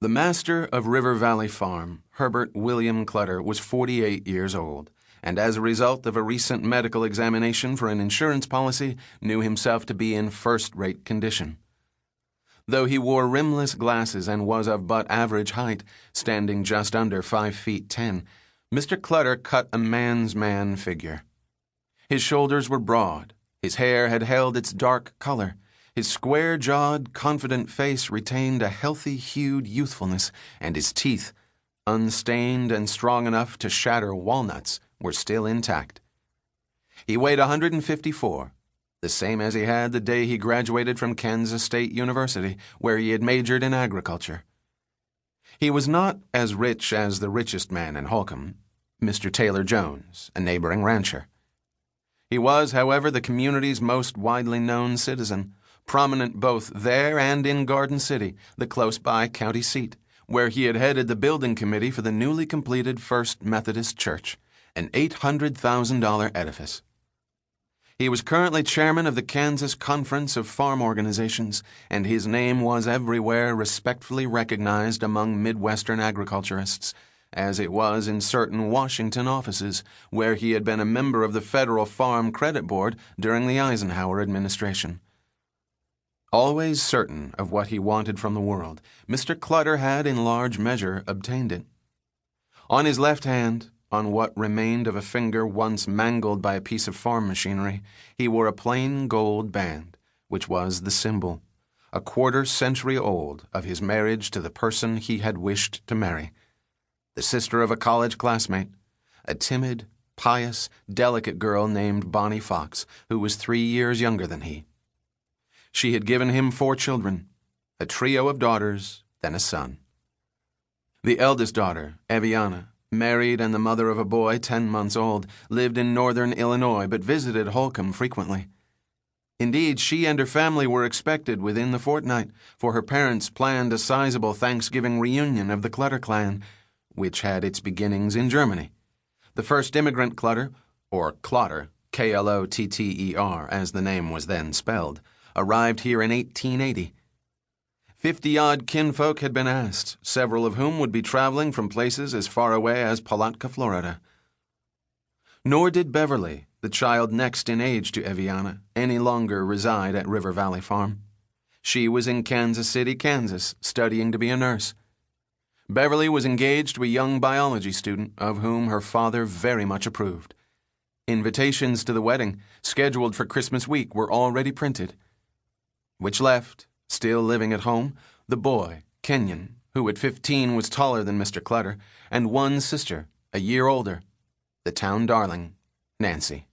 The master of River Valley Farm, Herbert William Clutter, was 48 years old, and as a result of a recent medical examination for an insurance policy, knew himself to be in first-rate condition. Though he wore rimless glasses and was of but average height, standing just under 5 feet 10, Mr. Clutter cut a man's man figure. His shoulders were broad, his hair had held its dark color, his square-jawed, confident face retained a healthy-hued youthfulness, and his teeth, unstained and strong enough to shatter walnuts, were still intact. He weighed 154, the same as he had the day he graduated from Kansas State University, where he had majored in agriculture. He was not as rich as the richest man in Holcomb, Mr. Taylor Jones, a neighboring rancher. He was, however, the community's most widely known citizen, prominent both there and in Garden City, the close-by county seat, where he had headed the building committee for the newly completed First Methodist Church, an $800,000 edifice. He was currently chairman of the Kansas Conference of Farm Organizations, and his name was everywhere respectfully recognized among Midwestern agriculturists, as it was in certain Washington offices, where he had been a member of the Federal Farm Credit Board during the Eisenhower administration. Always certain of what he wanted from the world, Mr. Clutter had in large measure obtained it. On his left hand, on what remained of a finger once mangled by a piece of farm machinery, he wore a plain gold band, which was the symbol, a quarter-century old, of his marriage to the person he had wished to marry, the sister of a college classmate, a timid, pious, delicate girl named Bonnie Fox, who was 3 years younger than he. She had given him 4 children, a trio of daughters, then a son. The eldest daughter, Eviana, married and the mother of a boy 10 months old, lived in northern Illinois but visited Holcomb frequently. Indeed, she and her family were expected within the fortnight, for her parents planned a sizable Thanksgiving reunion of the Clutter clan, which had its beginnings in Germany. The first immigrant Clutter, or Clotter, Klotter, as the name was then spelled, arrived here in 1880. 50-odd kinfolk had been asked, several of whom would be traveling from places as far away as Palatka, Florida. Nor did Beverly, the child next in age to Eviana, any longer reside at River Valley Farm. She was in Kansas City, Kansas, studying to be a nurse. Beverly was engaged to a young biology student of whom her father very much approved. Invitations to the wedding, scheduled for Christmas week, were already printed, which left, still living at home, the boy, Kenyon, who at 15 was taller than Mr. Clutter, and one sister, a year older, the town darling, Nancy.